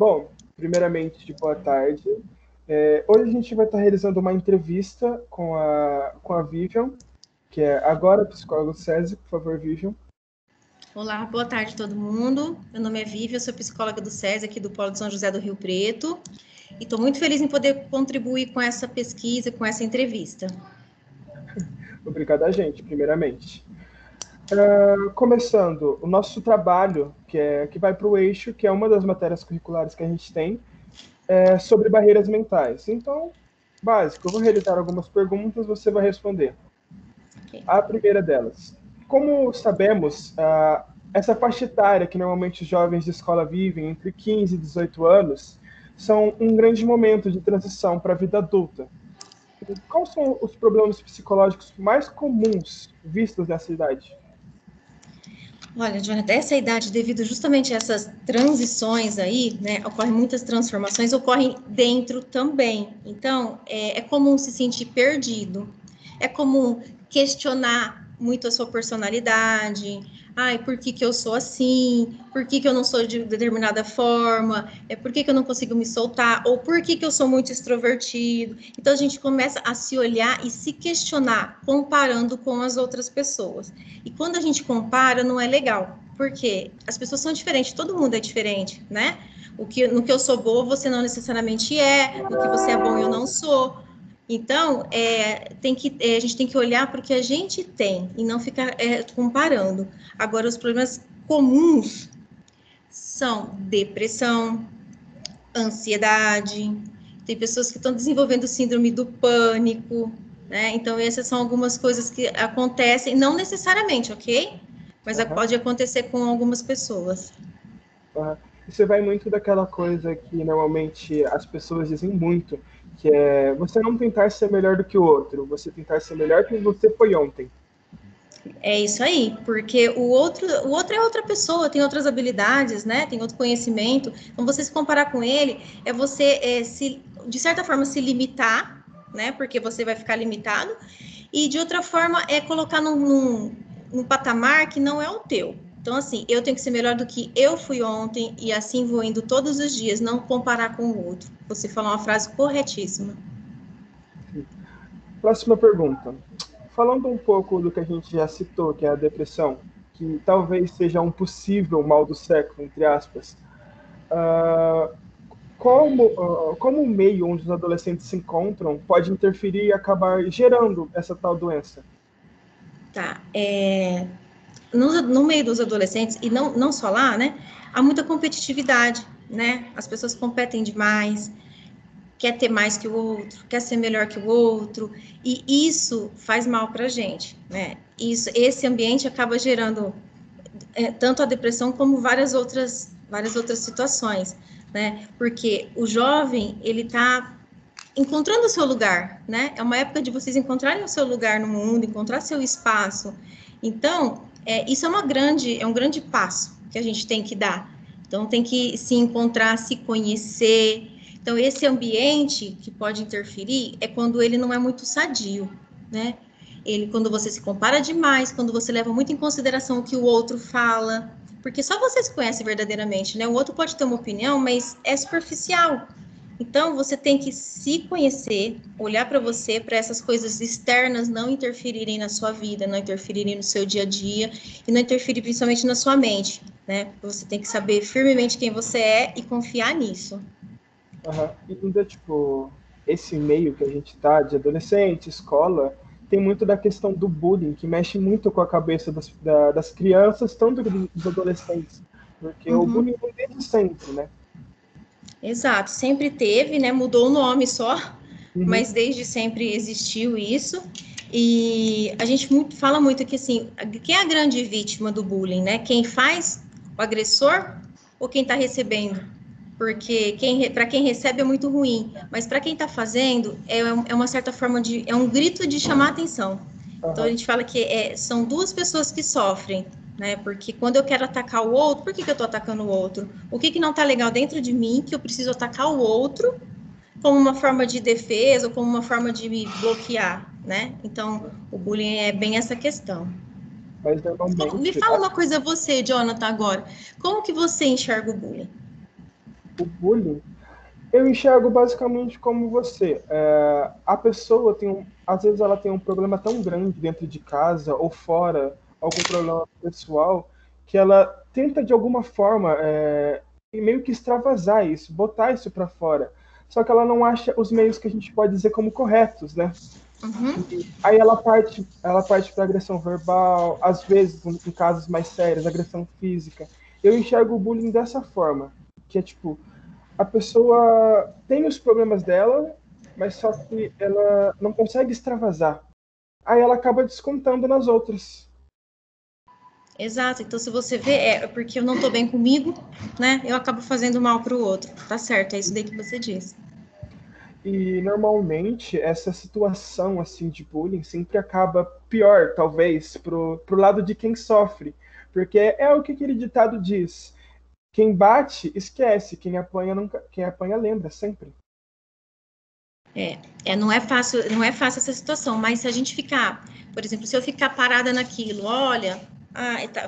Bom, primeiramente, boa tarde. Hoje a gente vai estar realizando uma entrevista com a Vivian, que é agora psicóloga do SESI. Por favor, Vivian. Olá, boa tarde a todo mundo. Meu nome é Vivian, sou psicóloga do SESI aqui do Polo de São José do Rio Preto. E estou muito feliz em poder contribuir com essa pesquisa, com essa entrevista. Obrigado a gente, primeiramente. Começando, o nosso trabalho, que vai para o eixo, que é uma das matérias curriculares que a gente tem, é sobre barreiras mentais. Então, básico, eu vou realizar algumas perguntas, você vai responder. Okay. A primeira delas. Como sabemos, essa faixa etária que normalmente os jovens de escola vivem, entre 15 e 18 anos, são um grande momento de transição para a vida adulta. Quais são os problemas psicológicos mais comuns vistos nessa idade? Olha, Jonathan, essa idade, devido justamente a essas transições aí, né, ocorrem muitas transformações, ocorrem dentro também. Então, é comum se sentir perdido, é comum questionar muito a sua personalidade. Ai, por que eu sou assim? Por que eu não sou de determinada forma? Por que eu não consigo me soltar? Ou por que eu sou muito extrovertido? Então, a gente começa a se olhar e se questionar, comparando com as outras pessoas. E quando a gente compara, não é legal, porque as pessoas são diferentes, todo mundo é diferente, né? No que eu sou boa, você não necessariamente é, no que você é bom, eu não sou. Então, a gente tem que olhar para o que a gente tem e não ficar comparando. Agora, os problemas comuns são depressão, ansiedade, tem pessoas que estão desenvolvendo síndrome do pânico, né? Então, essas são algumas coisas que acontecem, não necessariamente, ok? Mas pode acontecer com algumas pessoas. Isso vai muito daquela coisa que normalmente as pessoas dizem muito, que é você não tentar ser melhor do que o outro, você tentar ser melhor que você foi ontem. É isso aí, porque o outro é outra pessoa, tem outras habilidades, né? Tem outro conhecimento. Então, você se comparar com ele é você, de certa forma, se limitar, né? Porque você vai ficar limitado. E, de outra forma, é colocar num patamar que não é o teu. Então, assim, eu tenho que ser melhor do que eu fui ontem e assim vou indo todos os dias, não comparar com o outro. Você falou uma frase corretíssima. Próxima pergunta. Falando um pouco do que a gente já citou, que é a depressão, que talvez seja um possível mal do século, entre aspas, como o meio onde os adolescentes se encontram pode interferir e acabar gerando essa tal doença? Tá, no meio dos adolescentes, e não só lá, né, há muita competitividade, né, as pessoas competem demais, quer ter mais que o outro, quer ser melhor que o outro, e isso faz mal para a gente, né, esse ambiente acaba gerando tanto a depressão como várias outras situações, né, porque o jovem, ele tá encontrando o seu lugar, né? É uma época de vocês encontrarem o seu lugar no mundo, encontrar seu espaço. Então, isso é um grande passo que a gente tem que dar. Então, tem que se encontrar, se conhecer. Então, esse ambiente que pode interferir é quando ele não é muito sadio, né? Quando você se compara demais, quando você leva muito em consideração o que o outro fala, porque só você se conhece verdadeiramente, né? O outro pode ter uma opinião, mas é superficial. Então, você tem que se conhecer, olhar para você, para essas coisas externas não interferirem na sua vida, não interferirem no seu dia a dia e não interferir principalmente na sua mente, né? Você tem que saber firmemente quem você é e confiar nisso. E ainda, tipo, esse meio que a gente tá, de adolescente, escola, tem muito da questão do bullying, que mexe muito com a cabeça das crianças, tanto dos adolescentes, porque o bullying vem desde sempre, né? Exato, sempre teve, né? Mudou o nome só, mas desde sempre existiu isso. E a gente fala muito que, assim, quem é a grande vítima do bullying, né? Quem faz, o agressor ou quem está recebendo? Porque para quem recebe é muito ruim, mas para quem está fazendo é uma certa forma é um grito de chamar atenção. Então a gente fala que são duas pessoas que sofrem, né? Porque quando eu quero atacar o outro, por que eu estou atacando o outro? O que não está legal dentro de mim que eu preciso atacar o outro como uma forma de defesa ou como uma forma de me bloquear, né? Então o bullying é bem essa questão. Mas normalmente... Me fala uma coisa você, Jonathan, agora. Como que você enxerga o bullying? o bullying, eu enxergo basicamente como você. A pessoa às vezes ela tem um problema tão grande dentro de casa ou fora, algum problema pessoal, que ela tenta de alguma forma meio que extravasar isso, botar isso para fora. Só que ela não acha os meios que a gente pode dizer como corretos, né? Uhum. E aí ela parte para agressão verbal, às vezes, em casos mais sérios, agressão física. Eu enxergo o bullying dessa forma, que é tipo, a pessoa tem os problemas dela, mas só que ela não consegue extravasar. Aí ela acaba descontando nas outras. Exato. Então, se você vê, é porque eu não tô bem comigo, né? Eu acabo fazendo mal pro outro. Tá certo, é isso daí que você disse. E normalmente essa situação assim de bullying sempre acaba pior, talvez, pro lado de quem sofre. Porque é o que aquele ditado diz. Quem bate, esquece. Quem apanha, nunca, quem apanha lembra, sempre. Não é fácil essa situação, mas se a gente ficar, por exemplo, se eu ficar parada naquilo, olha,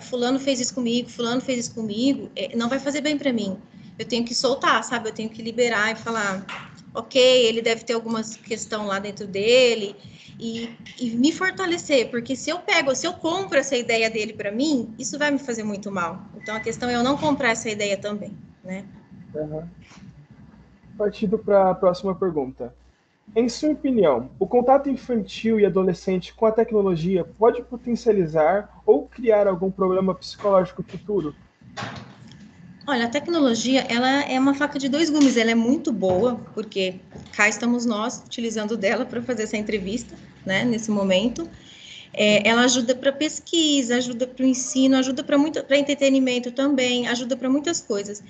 fulano fez isso comigo, fulano fez isso comigo, não vai fazer bem para mim. Eu tenho que soltar, sabe? Eu tenho que liberar e falar, ok, ele deve ter alguma questão lá dentro dele e me fortalecer, porque se eu compro essa ideia dele para mim, isso vai me fazer muito mal. Então a questão é eu não comprar essa ideia também, né? Uhum. Partindo para a próxima pergunta. Em sua opinião, o contato infantil e adolescente com a tecnologia pode potencializar ou criar algum problema psicológico futuro? Olha, a tecnologia, ela é uma faca de dois gumes, ela é muito boa, porque cá estamos nós utilizando dela para fazer essa entrevista, né, nesse momento. Ela ajuda para pesquisa, ajuda para o ensino, ajuda para entretenimento também, ajuda para muitas coisas.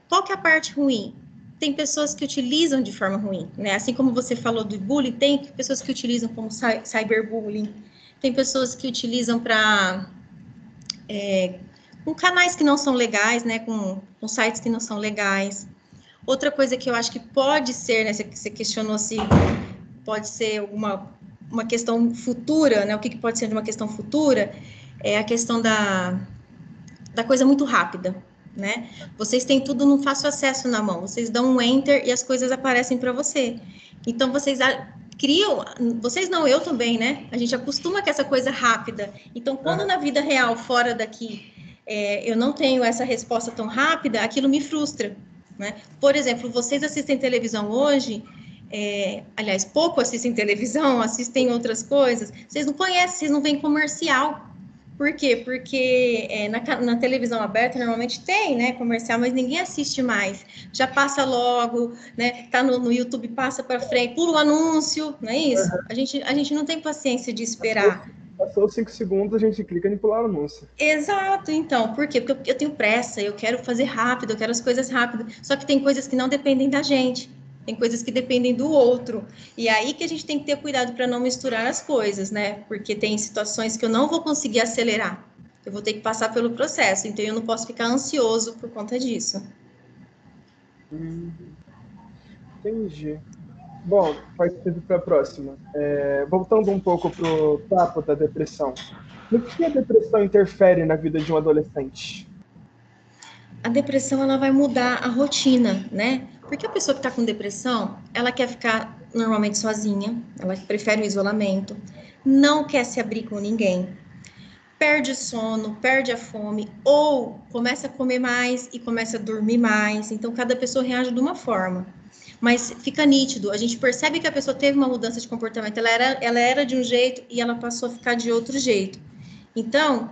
Qual que é a parte ruim? Tem pessoas que utilizam de forma ruim, né? Assim como você falou do bullying, tem pessoas que utilizam como cyberbullying, tem pessoas que utilizam para com canais que não são legais, né? Com sites que não são legais. Outra coisa que eu acho que pode ser, né? Você questionou se pode ser uma questão futura, né? O que pode ser de uma questão futura é a questão da coisa muito rápida, né? Vocês têm tudo no fácil acesso na mão. Vocês dão um enter e as coisas aparecem para você. Então vocês criam, vocês não, eu também, né? A gente acostuma com essa coisa rápida. Então quando na vida real, fora daqui, eu não tenho essa resposta tão rápida, aquilo me frustra, né? Por exemplo, vocês assistem televisão hoje, aliás, pouco assistem televisão, assistem outras coisas, vocês não conhecem, vocês não veem comercial. Por quê? Porque na televisão aberta normalmente tem, né, comercial, mas ninguém assiste mais. Já passa logo, né? Tá no YouTube, passa para frente, pula o anúncio, não é isso? A gente não tem paciência de esperar. Passou 5 segundos, a gente clica em pular o anúncio. Exato, então, por quê? Porque eu tenho pressa, eu quero fazer rápido, eu quero as coisas rápido. Só que tem coisas que não dependem da gente, tem coisas que dependem do outro. E aí que a gente tem que ter cuidado para não misturar as coisas, né? Porque tem situações que eu não vou conseguir acelerar. Eu vou ter que passar pelo processo, então eu não posso ficar ansioso por conta disso. Entendi. Bom, partindo para a próxima. Voltando um pouco para o papo da depressão. No que a depressão interfere na vida de um adolescente? A depressão ela vai mudar a rotina, né? Porque a pessoa que está com depressão, ela quer ficar normalmente sozinha, ela prefere o isolamento, não quer se abrir com ninguém, perde o sono, perde a fome, ou começa a comer mais e começa a dormir mais. Então, cada pessoa reage de uma forma. Mas fica nítido, a gente percebe que a pessoa teve uma mudança de comportamento, ela era de um jeito e ela passou a ficar de outro jeito. Então,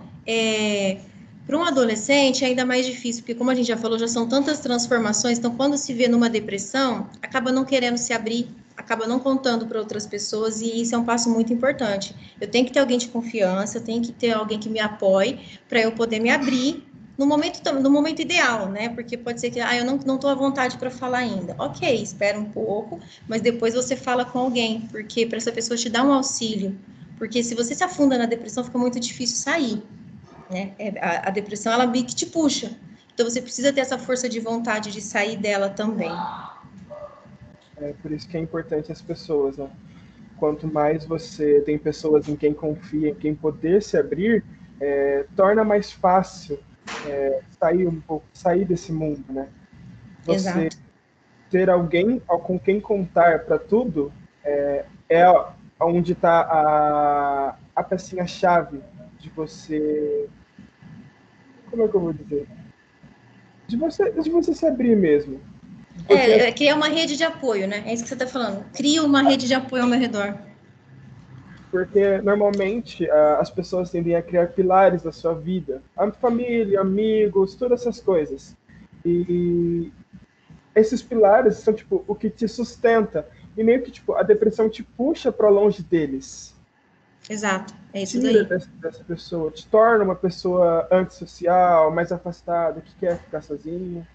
para um adolescente é ainda mais difícil, porque como a gente já falou, já são tantas transformações, então quando se vê numa depressão, acaba não querendo se abrir, acaba não contando para outras pessoas, e isso é um passo muito importante. Eu tenho que ter alguém de confiança, eu tenho que ter alguém que me apoie para eu poder me abrir no momento ideal, né? Porque pode ser que eu não estou à vontade para falar ainda. Ok, espera um pouco, mas depois você fala com alguém, porque para essa pessoa te dar um auxílio. Porque se você se afunda na depressão, fica muito difícil sair, né? A depressão, ela meio que te puxa. Então, você precisa ter essa força de vontade de sair dela também. É por isso que é importante as pessoas, né? Quanto mais você tem pessoas em quem confia, em quem poder se abrir, torna mais fácil sair desse mundo, né? Você Exato. ter alguém com quem contar para tudo é onde está a pecinha-chave de você. Como é que eu vou dizer? De você se abrir mesmo. Porque, Criar uma rede de apoio, né? É isso que você está falando. Cria uma rede de apoio ao meu redor. porque normalmente as pessoas tendem a criar pilares da sua vida. A família, amigos, todas essas coisas. E esses pilares são tipo o que te sustenta. E meio que tipo, a depressão te puxa para longe deles. Exato. É isso Tira daí. dessa pessoa, te torna uma pessoa antissocial, mais afastada, que quer ficar sozinha,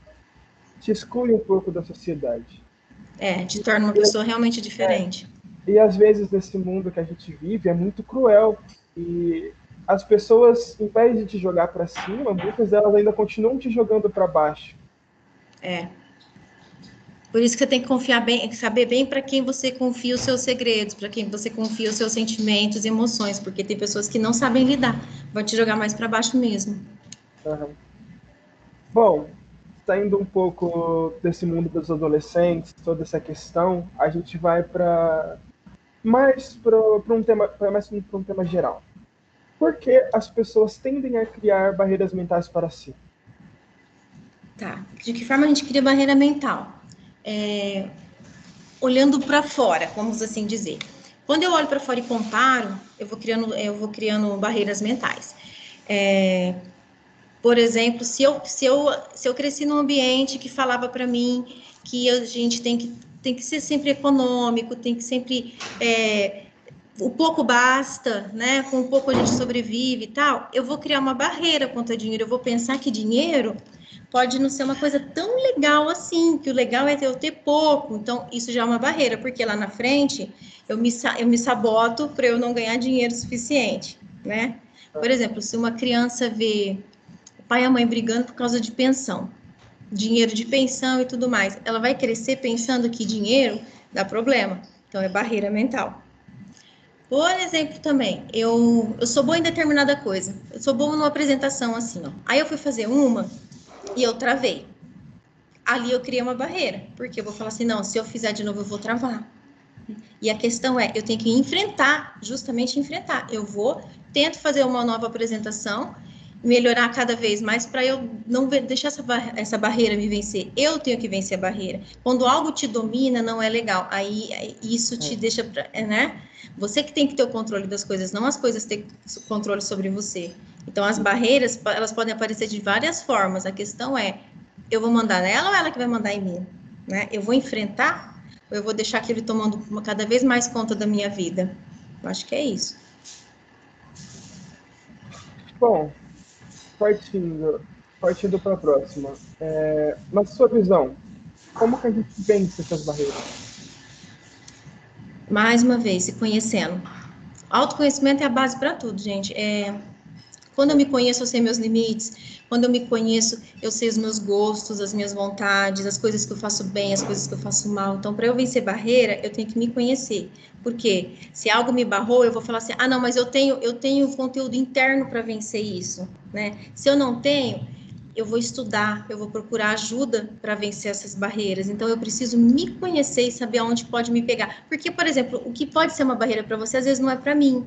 te exclui um pouco da sociedade. Te torna uma pessoa realmente diferente. E às vezes nesse mundo que a gente vive é muito cruel e as pessoas, em vez de te jogar para cima, muitas delas ainda continuam te jogando para baixo. É. Por isso que você tem que confiar bem, saber bem para quem você confia os seus segredos, para quem você confia os seus sentimentos e emoções, porque tem pessoas que não sabem lidar, vão te jogar mais para baixo mesmo. Uhum. Bom, saindo um pouco desse mundo dos adolescentes, toda essa questão, a gente vai para mais para um tema geral. Por que as pessoas tendem a criar barreiras mentais para si? Tá. De que forma a gente cria barreira mental? Olhando para fora, vamos assim dizer. Quando eu olho para fora e comparo, eu vou criando barreiras mentais. É, por exemplo, se eu cresci num ambiente que falava para mim que a gente tem que ser sempre econômico, tem que sempre o pouco basta, né? Com o pouco a gente sobrevive e tal. Eu vou criar uma barreira quanto a dinheiro. Eu vou pensar que dinheiro pode não ser uma coisa tão legal assim, que o legal é eu ter pouco. Então, isso já é uma barreira, porque lá na frente eu me saboto para eu não ganhar dinheiro suficiente, né? Por exemplo, se uma criança vê o pai e a mãe brigando por causa de pensão, dinheiro de pensão e tudo mais, ela vai crescer pensando que dinheiro dá problema. Então, é barreira mental. Por exemplo, também, eu sou boa em determinada coisa. Eu sou boa numa apresentação assim, ó. Aí eu fui fazer uma e eu travei. Ali eu criei uma barreira, porque eu vou falar assim, não, se eu fizer de novo eu vou travar. E a questão é, eu tenho que enfrentar, justamente enfrentar. Eu tento fazer uma nova apresentação, melhorar cada vez mais para eu não deixar essa barreira me vencer. Eu tenho que vencer a barreira. Quando algo te domina, não é legal. Aí isso te deixa, né? Você que tem que ter o controle das coisas, não as coisas ter controle sobre você. Então, as barreiras, elas podem aparecer de várias formas. A questão é, eu vou mandar nela ou ela que vai mandar em mim? Né? Eu vou enfrentar ou eu vou deixar aquilo tomando cada vez mais conta da minha vida? Eu acho que é isso. Bom, partindo para a próxima. Na sua visão, como que a gente vence essas barreiras? Mais uma vez, se conhecendo. Autoconhecimento é a base para tudo, gente. Quando eu me conheço, eu sei meus limites. Quando eu me conheço, eu sei os meus gostos, as minhas vontades, as coisas que eu faço bem, as coisas que eu faço mal. Então, para eu vencer barreira, eu tenho que me conhecer. Porque se algo me barrou, eu vou falar assim: ah, não, mas eu tenho conteúdo interno para vencer isso, né? Se eu não tenho, eu vou estudar, eu vou procurar ajuda para vencer essas barreiras. Então, eu preciso me conhecer e saber aonde pode me pegar. Porque, por exemplo, o que pode ser uma barreira para você, às vezes não é para mim.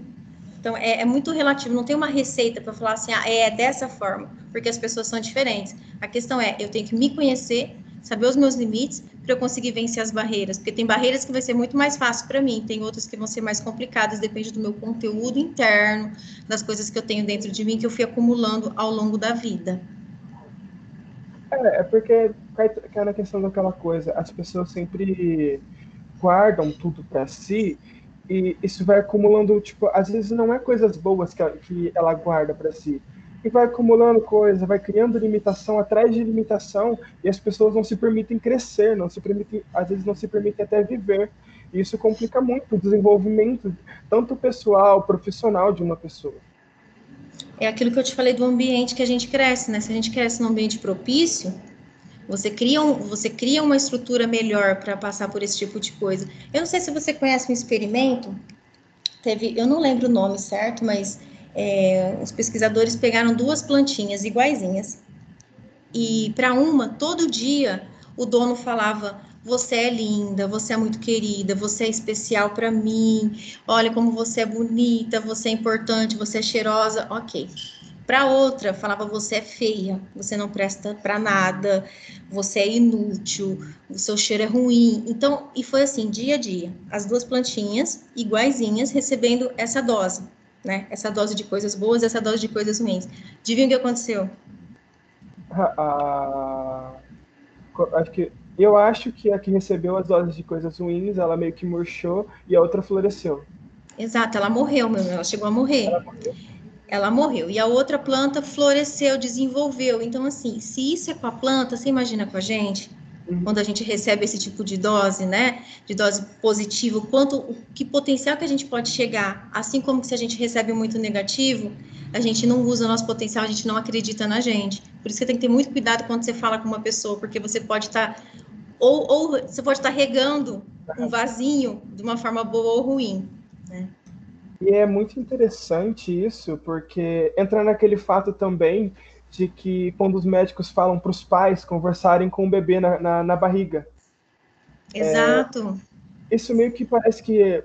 Então, é muito relativo, não tem uma receita para falar assim, é dessa forma, porque as pessoas são diferentes. A questão é, eu tenho que me conhecer, saber os meus limites, para eu conseguir vencer as barreiras, porque tem barreiras que vai ser muito mais fácil para mim, tem outras que vão ser mais complicadas, depende do meu conteúdo interno, das coisas que eu tenho dentro de mim, que eu fui acumulando ao longo da vida. É porque cai na questão daquela coisa, as pessoas sempre guardam tudo para si e isso vai acumulando, tipo, às vezes não é coisas boas que ela guarda para si. E vai acumulando coisa, vai criando limitação atrás de limitação e as pessoas não se permitem crescer, não se permitem, às vezes não se permitem até viver. E isso complica muito o desenvolvimento, tanto pessoal, profissional de uma pessoa. É aquilo que eu te falei do ambiente que a gente cresce, né? Se a gente cresce num ambiente propício, você cria uma estrutura melhor para passar por esse tipo de coisa. Eu não sei se você conhece um experimento. Eu não lembro o nome certo, mas os pesquisadores pegaram duas plantinhas iguaizinhas e para uma, todo dia, o dono falava: você é linda, você é muito querida, você é especial para mim, olha como você é bonita, você é importante, você é cheirosa, ok. Para outra, falava: você é feia, você não presta para nada, você é inútil, o seu cheiro é ruim. Então, e foi assim, dia a dia, as duas plantinhas iguaizinhas recebendo essa dose, né? Essa dose de coisas boas, essa dose de coisas ruins. Adivinha o que aconteceu? A, eu acho que a que recebeu as doses de coisas ruins, ela meio que murchou e a outra floresceu. Exato, ela morreu, meu, ela chegou a morrer. Ela morreu. E a outra planta floresceu, desenvolveu. Então, assim, se isso é com a planta, você imagina com a gente? Quando Uhum. a gente recebe esse tipo de dose, né? De dose positiva, o que potencial que a gente pode chegar. Assim como se a gente recebe muito negativo, a gente não usa o nosso potencial, a gente não acredita na gente. Por isso que tem que ter muito cuidado quando você fala com uma pessoa, porque você pode estar, ou você pode estar regando um vasinho de uma forma boa ou ruim, né? E é muito interessante isso, porque entra naquele fato também de que quando os médicos falam para os pais conversarem com o bebê na barriga, Exato. isso meio que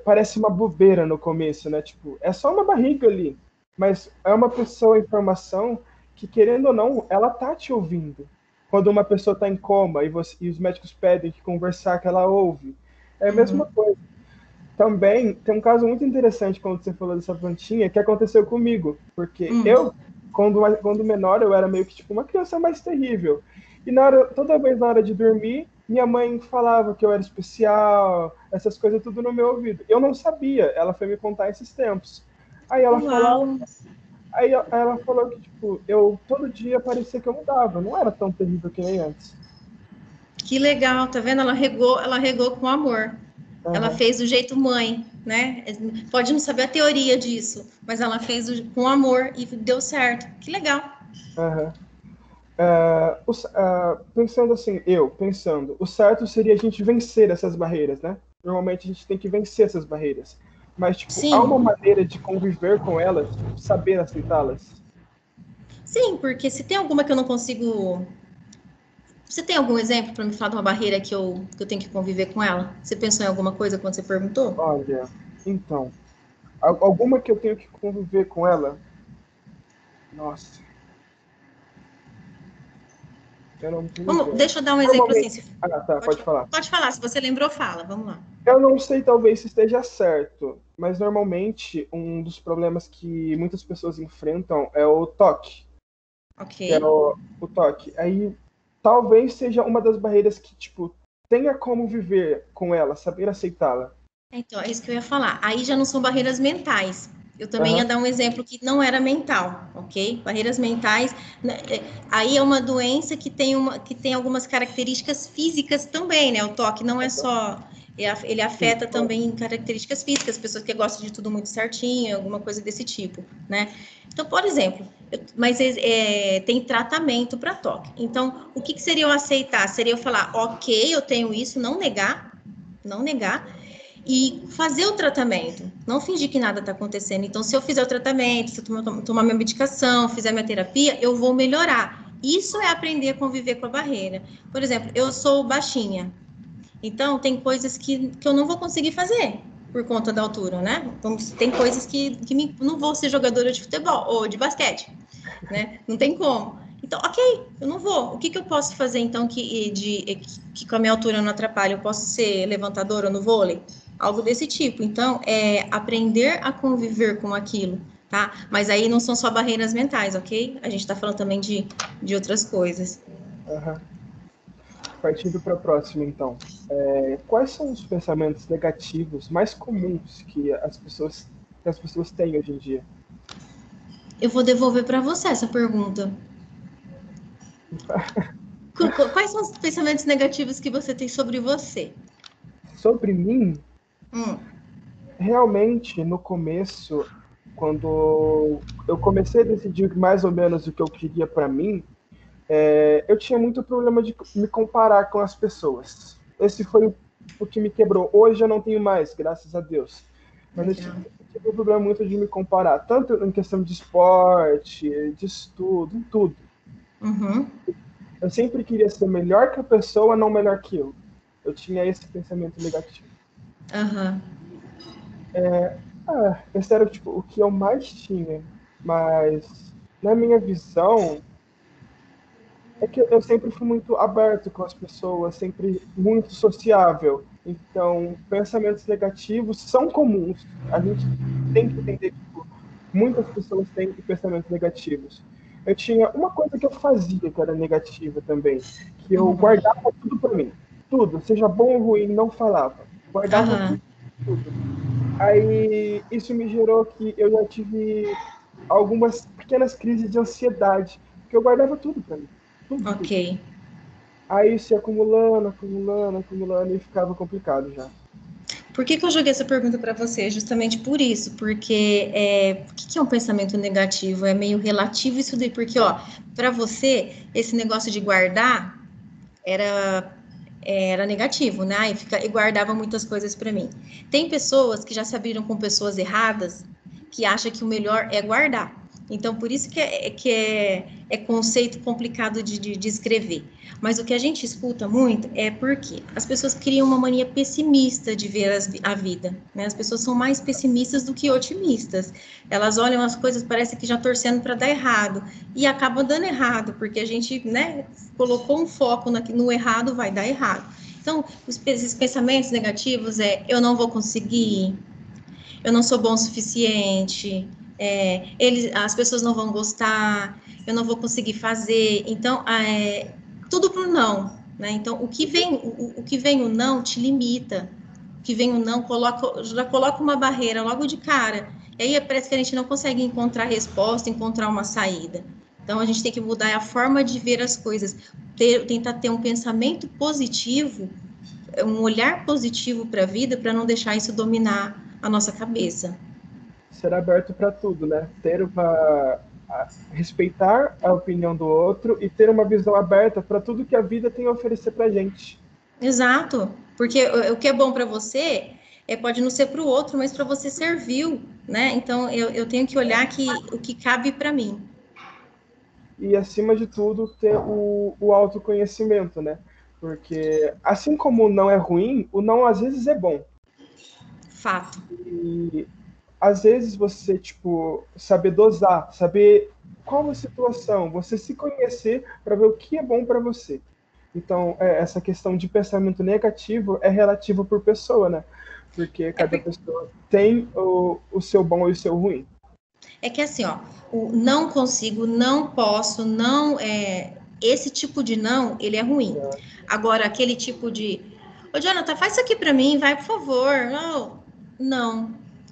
parece uma bobeira no começo, né? Tipo, é só uma barriga ali, mas é uma pessoa em formação que, querendo ou não, ela tá te ouvindo. Quando uma pessoa está em coma e os médicos pedem que conversar, que ela ouve. É a mesma Uhum. coisa. Também tem um caso muito interessante quando você falou dessa plantinha que aconteceu comigo, porque Hum. eu, quando menor, eu era meio que tipo uma criança mais terrível. E toda vez na hora de dormir, minha mãe falava que eu era especial, essas coisas tudo no meu ouvido. Eu não sabia, ela foi me contar esses tempos. Aí ela falava, Uau! aí ela falou que tipo, eu todo dia parecia que eu mudava, não era tão terrível que nem antes. Que legal, tá vendo? Ela regou com amor. Ela Aham, fez do jeito mãe, né? Pode não saber a teoria disso, mas ela fez com amor e deu certo. Que legal. aham. Pensando assim, o certo seria a gente vencer essas barreiras, né? Normalmente a gente tem que vencer essas barreiras. Mas, tipo, há uma Sim, maneira de conviver com elas, tipo, saber aceitá-las. sim, porque se tem alguma que eu não consigo. Você tem algum exemplo para me falar de uma barreira que eu tenho que conviver com ela? Você pensou em alguma coisa quando você perguntou? Olha, então, alguma que eu tenho que conviver com ela, nossa, eu não tenho Vamos, ideia. deixa eu dar um exemplo assim. Normalmente, tá, Pode, pode falar. pode falar, se você lembrou, fala. Vamos lá. Eu não sei, talvez se esteja certo, mas normalmente um dos problemas que muitas pessoas enfrentam é o toque. Ok. Que é o toque. Aí talvez seja uma das barreiras que, tipo, tenha como viver com ela, saber aceitá-la. Então, é isso que eu ia falar. Aí já não são barreiras mentais. Eu também ia Aham, dar um exemplo que não era mental, ok? Barreiras mentais, né, aí é uma doença que tem algumas características físicas também, né? O toque não é só, ele sim, afeta claro. também características físicas, pessoas que gostam de tudo muito certinho, alguma coisa desse tipo, né? Então, por exemplo, mas tem tratamento para toque. Então, o que seria eu aceitar? Seria eu falar, ok, eu tenho isso, não negar, e fazer o tratamento, não fingir que nada está acontecendo. Então, se eu fizer o tratamento, se eu tomar minha medicação, fizer minha terapia, eu vou melhorar. Isso é aprender a conviver com a barreira. Por exemplo, eu sou baixinha, então tem coisas que eu não vou conseguir fazer por conta da altura, né? Então, tem coisas não vou ser jogadora de futebol ou de basquete, né? Não tem como. Então, ok, eu não vou. O que eu posso fazer, então, que com a minha altura não atrapalha? Eu posso ser levantadora no vôlei? Algo desse tipo. Então, é aprender a conviver com aquilo, tá? Mas aí não são só barreiras mentais, ok? A gente está falando também de outras coisas. Aham. Partindo para a próxima, então. Quais são os pensamentos negativos mais comuns que as pessoas têm hoje em dia? Eu vou devolver para você essa pergunta. Quais são os pensamentos negativos que você tem sobre você? Sobre mim, Hum, realmente, no começo, quando eu comecei a decidir mais ou menos o que eu queria para mim, eu tinha muito problema de me comparar com as pessoas. Esse foi o que me quebrou. Hoje eu não tenho mais, graças a Deus. Mas legal. eu tive um problema muito de me comparar, tanto em questão de esporte, de estudo, em tudo. Uhum. Eu sempre queria ser melhor que a pessoa, não melhor que eu. Eu tinha esse pensamento negativo. Aham. Esse era tipo, o que eu mais tinha. Mas, na minha visão, é que eu sempre fui muito aberto com as pessoas, sempre muito sociável. Então, pensamentos negativos são comuns. A gente tem que entender que tipo, muitas pessoas têm pensamentos negativos. Eu tinha uma coisa que eu fazia que era negativa também, que eu guardava tudo para mim. Tudo, seja bom ou ruim, não falava. Guardava Aham. tudo. Aí isso me gerou que eu já tive algumas pequenas crises de ansiedade, porque eu guardava tudo para mim. Tudo, Ok. tudo. Aí isso ia acumulando, acumulando, acumulando e ficava complicado já. Por que eu joguei essa pergunta para você? Justamente por isso, porque o que é um pensamento negativo? É meio relativo isso daí, porque, ó, para você, esse negócio de guardar era negativo, né? E guardava muitas coisas para mim. Tem pessoas que já se abriram com pessoas erradas que acham que o melhor é guardar. Então, por isso que é conceito complicado de escrever. Mas o que a gente escuta muito é porque as pessoas criam uma mania pessimista de ver a vida. Né? As pessoas são mais pessimistas do que otimistas. Elas olham as coisas, parece que já torcendo para dar errado. E acaba dando errado, porque a gente, né, colocou um foco no errado, vai dar errado. Então, esses pensamentos negativos eu não vou conseguir, eu não sou bom o suficiente, as pessoas não vão gostar, eu não vou conseguir fazer. Então, tudo pro não, né? Então, o que vem o não te limita. O que vem o não já coloca uma barreira logo de cara. E aí parece que a gente não consegue encontrar resposta, encontrar uma saída. Então, a gente tem que mudar a forma de ver as coisas, tentar ter um pensamento positivo, um olhar positivo para a vida, para não deixar isso dominar a nossa cabeça. Ser aberto para tudo, né? Respeitar a opinião do outro e ter uma visão aberta para tudo que a vida tem a oferecer para gente. Exato, porque o que é bom para você pode não ser para o outro, mas para você serviu, né? Então eu tenho que olhar o que cabe para mim. E, acima de tudo, ter o autoconhecimento, né? Porque, assim como o não é ruim, o não às vezes é bom. Fato. E, às vezes, você, tipo, saber dosar, saber qual a situação, você se conhecer para ver o que é bom para você. Então, essa questão de pensamento negativo é relativa por pessoa, né? Porque É, cada pessoa tem o seu bom e o seu ruim. é que assim, ó, o não consigo, não posso, não esse tipo de não, ele é ruim. Agora aquele tipo de, ô Jonathan, faz isso aqui para mim, vai, por favor. Não, não.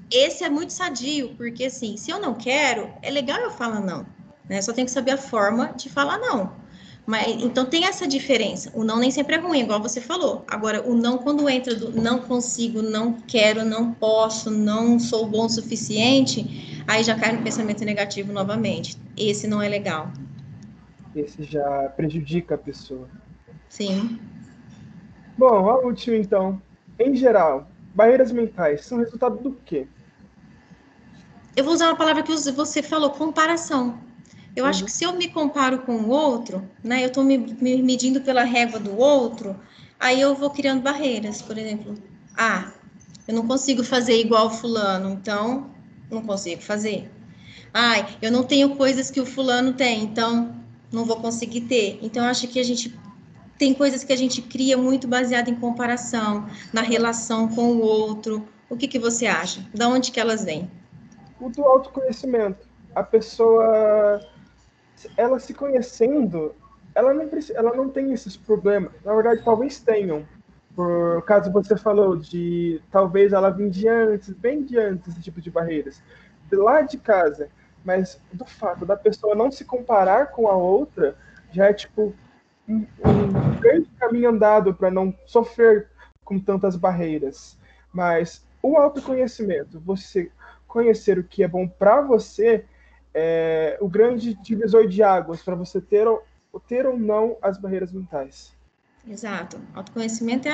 Esse é muito sadio, porque assim, se eu não quero, é legal eu falar não, né? Só tenho que saber a forma de falar não. Mas então tem essa diferença. O não nem sempre é ruim, igual você falou. Agora, o não quando entra do não consigo, não quero, não posso, não sou bom o suficiente, aí já cai no pensamento negativo novamente. Esse não é legal. Esse já prejudica a pessoa. Sim. Bom, a última então. Em geral, barreiras mentais são resultado do quê? Eu vou usar uma palavra que você falou, comparação. Eu acho que Uhum. se eu me comparo com o outro, né, eu estou me medindo pela régua do outro, aí eu vou criando barreiras. Por exemplo, eu não consigo fazer igual o fulano, então não consigo fazer. Eu não tenho coisas que o fulano tem, então não vou conseguir ter. Então, eu acho que a gente tem coisas que a gente cria muito baseada em comparação, na relação com o outro. O que você acha? Da onde que elas vêm? O do autoconhecimento. A pessoa, ela se conhecendo, ela não tem esses problemas. Na verdade, talvez tenham. Por caso você falou de talvez ela vim de antes, bem de antes, esse tipo de barreiras. De lá de casa. Mas do fato da pessoa não se comparar com a outra, já é tipo um grande caminho andado para não sofrer com tantas barreiras. Mas o autoconhecimento, você conhecer o que é bom para você, é o grande divisor de águas para você ter ou não as barreiras mentais. Exato. Autoconhecimento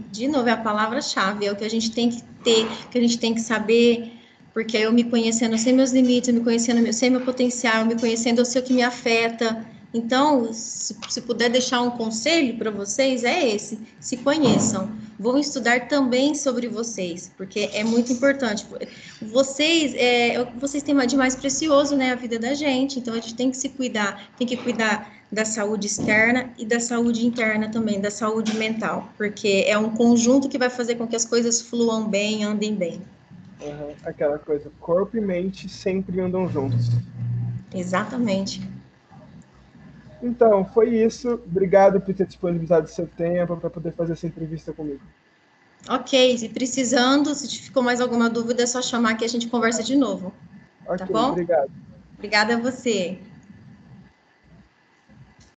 de novo, é a palavra-chave, é o que a gente tem que ter, que a gente tem que saber, porque eu me conhecendo, eu sei meus limites, eu me conhecendo, eu sei meu potencial, eu me conhecendo, eu sei o que me afeta, Então, se puder deixar um conselho para vocês, é esse: se conheçam. Vão estudar também sobre vocês, porque é muito importante. Vocês têm de mais precioso, né, a vida da gente, então a gente tem que se cuidar, tem que cuidar da saúde externa e da saúde interna também, da saúde mental, porque é um conjunto que vai fazer com que as coisas fluam bem, andem bem. Uhum. Aquela coisa, corpo e mente sempre andam juntos. Exatamente. Então, foi isso. Obrigado por ter disponibilizado seu tempo para poder fazer essa entrevista comigo. Ok, se precisando, se ficou mais alguma dúvida, é só chamar que a gente conversa de novo. Ok, Tá bom? obrigado. Obrigada a você.